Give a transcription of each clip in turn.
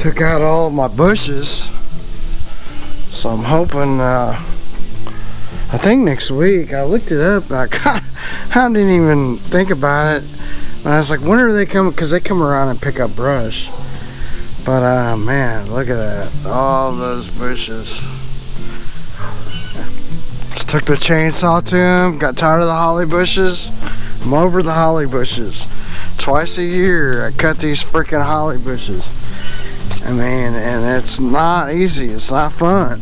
took out all my bushes, so I'm hoping I think next week. I looked it up. I didn't even think about it, and I was like, when are they coming? Because they come around and pick up brush. But man, look at that, all those bushes. Just took the chainsaw to them. Got tired of the holly bushes. I'm over the holly bushes. Twice a year I cut these freaking holly bushes. I mean, and it's not easy, it's not fun.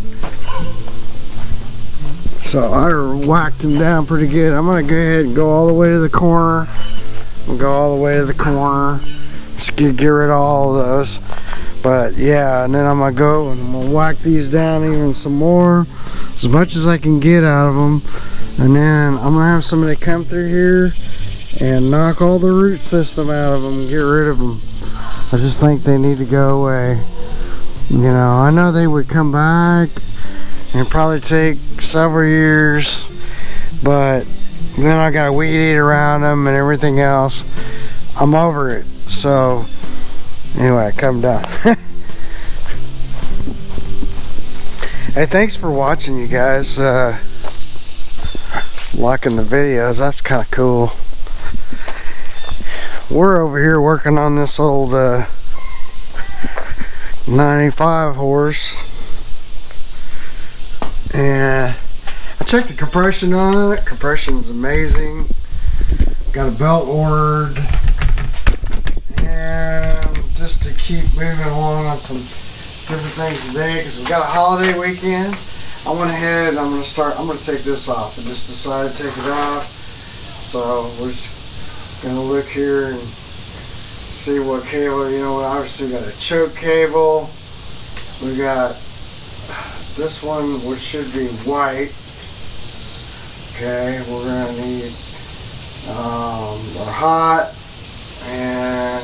So I whacked them down pretty good. I'm gonna go ahead and go all the way to the corner. Just get rid of all of those. But yeah, and then I'm gonna go and I'm gonna whack these down even some more, as much as I can get out of them. And then I'm gonna have somebody come through here and knock all the root system out of them and get rid of them. I just think they need to go away. You know, I know they would come back and probably take several years, but then I got a weed eat around them and everything else. I'm over it. So anyway, come down. Hey, thanks for watching, you guys. Liking the videos, that's kind of cool. We're over here working on this old 95 horse, and I checked the compression on it. Compression's amazing. Got a belt ordered, and just to keep moving along on some different things today, because we've got a holiday weekend. I went ahead and I'm going to take this off. I just decided to take it off, so we're just gonna look here and see what cable. You know, obviously we got a choke cable. We got this one, which should be white. Okay, we're gonna need our hot, and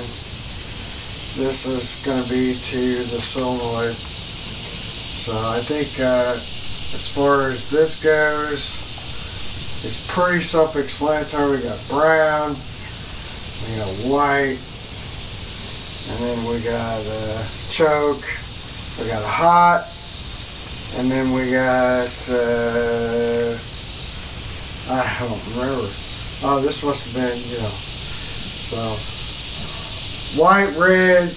this is gonna be to the solenoid. So I think as far as this goes, it's pretty self-explanatory. We got brown, we got white, and then we got a choke, we got a hot, and then we got, I don't remember. Oh, this must have been, you know, so white, red,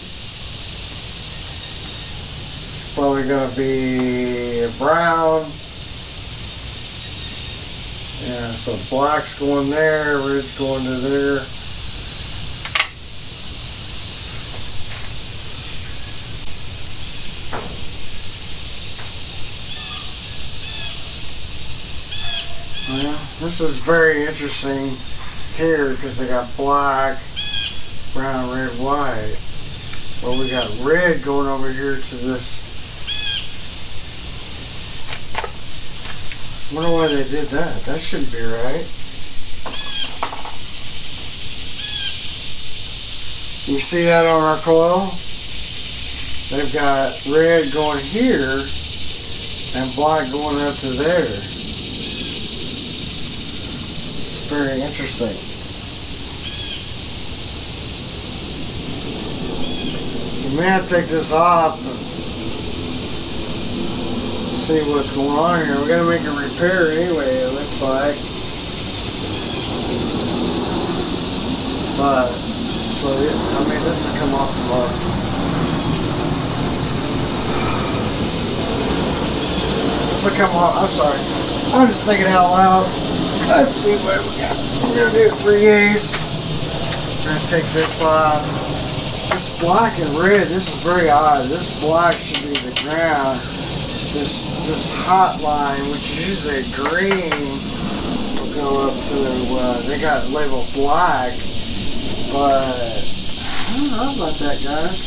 it's probably going to be a brown. Yeah, so black's going there, red's going to there. Well, this is very interesting here because they got black, brown, red, white. Well, we got red going over here to this. I wonder why they did that. That shouldn't be right. You see that on our coil? They've got red going here and black going up to there. It's very interesting. So we may have to take this off and see what's going on here. We're gonna make a repair anyway, it looks like. But so I mean, this will come off tomorrow. This will come off. I'm sorry. I'm just thinking out loud. Let's see what we got. We're gonna do 3/8. We're gonna take this off. This black and red. This is very odd. This black should be the ground. This hot line, which is usually green, will go up to, they got it labeled black, but I don't know about that, guys.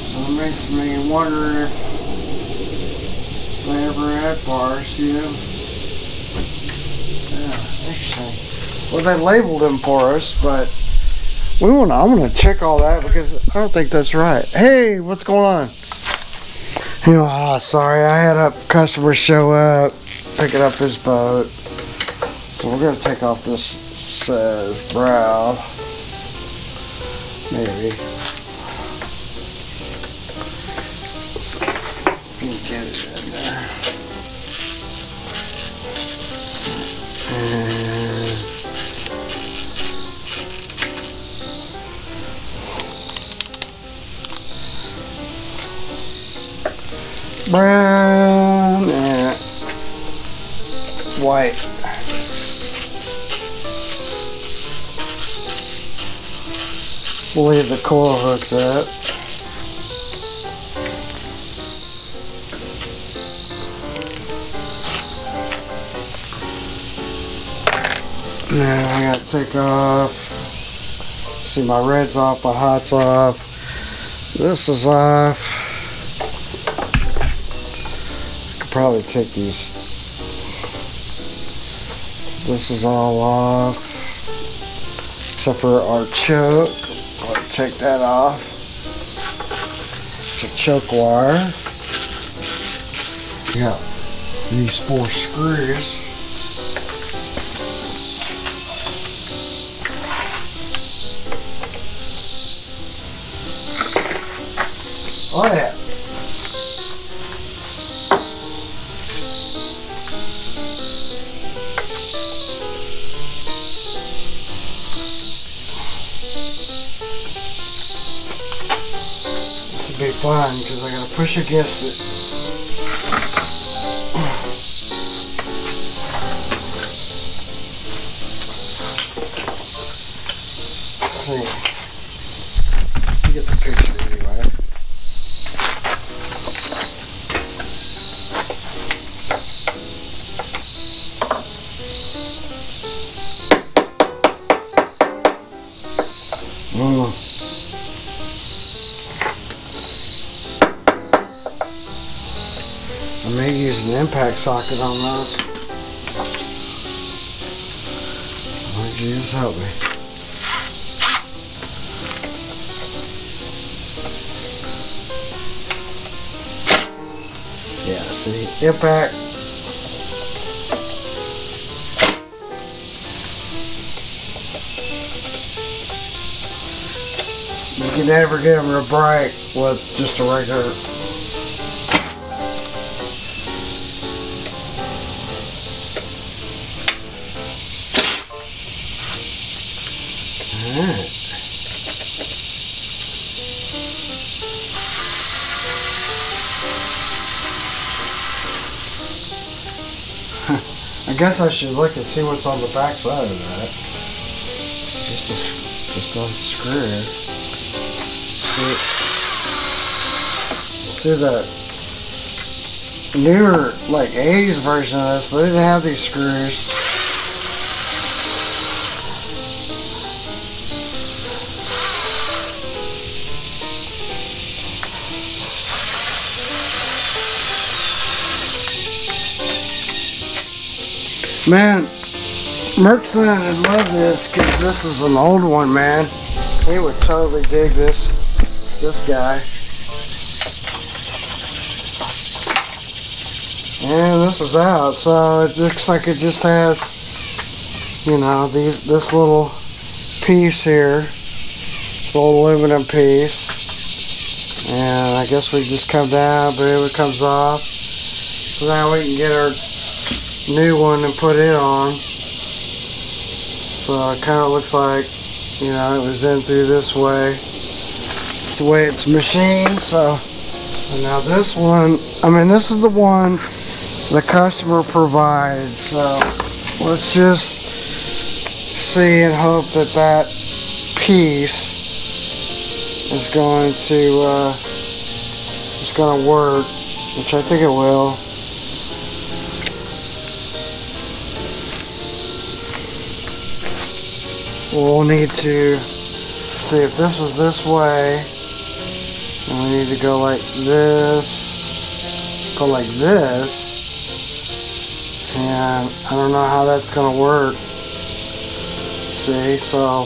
So it makes me wonder if they ever had bars, you know. Yeah, interesting. Well, they labeled them for us, but I'm gonna check all that because I don't think that's right. Hey, what's going on? You know, sorry, I had a customer show up, picking up his boat. So we're gonna take off this, says brown. Maybe. If you can get it in there. Brown and white. We'll leave the coil hooked up. Now I gotta take off. See, my red's off, my hot's off. This is off. I could probably take these. This is all off, except for our choke. I'll take that off. It's a choke wire. We got these 4 screws. Oh yeah. This will be fun because I gotta push against it. Let's see. You get the picture anyway. I may use an impact socket on those. Lord Jesus, help me. Yeah, see, impact. You can never get them real bright with just a regular. Alright. I guess I should look and see what's on the back side of that. Just unscrew. See the newer, like 80s version of this, they didn't have these screws. Man, Mercury would love this because this is an old one, man. He would totally dig this guy. And this is out, so it looks like it just has, you know, this little piece here, this little aluminum piece. And I guess we just come down, boom, it comes off. So now we can get our new one and put it on. So it kind of looks like, you know, it was in through this way. It's the way it's machined. So now this one, I mean, this is the one the customer provides. So let's just see and hope that that piece is going to work, which I think it will. We'll need to see if this is this way, and we need to go like this, go like this, and I don't know how that's going to work. See, so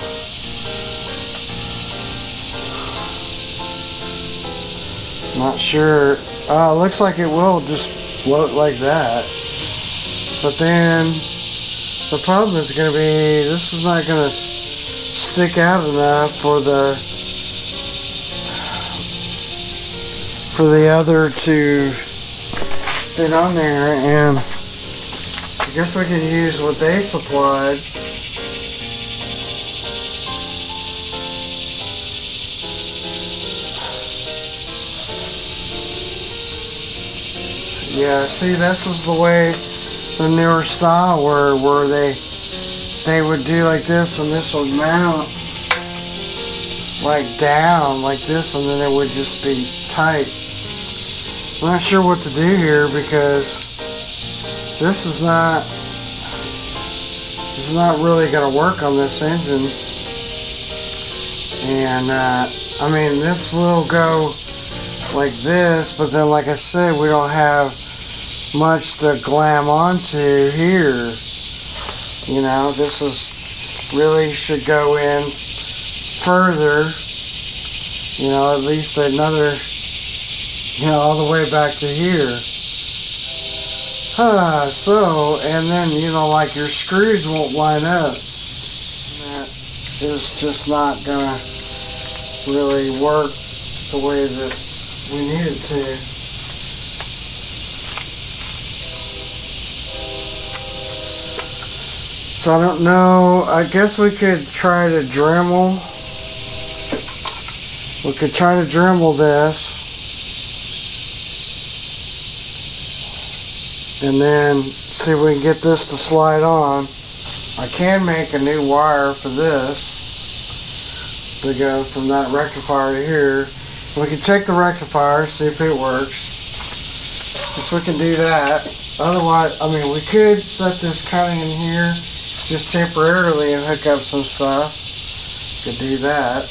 not sure. It looks like it will just float like that, but then the problem is going to be, this is not going to stick out enough for the for the other to fit on there, and I guess we could use what they supplied. Yeah, see, this is the way the newer style were, where they would do like this, and this would mount like down like this, and then it would just be tight. I'm not sure what to do here, because this is not really going to work on this engine. And I mean, this will go like this, but then like I said, we don't have much to glam onto here. You know, this is really should go in further, you know, at least another, you know, all the way back to here. So, and then, you know, like your screws won't line up. That is just not gonna really work the way that we need it to. So I don't know, I guess we could try to Dremel. We could try to Dremel this. And then see if we can get this to slide on. I can make a new wire for this to go from that rectifier to here. We can check the rectifier, see if it works. Guess we can do that. Otherwise, I mean, we could set this cutting in here just temporarily and hook up some stuff. Could do that.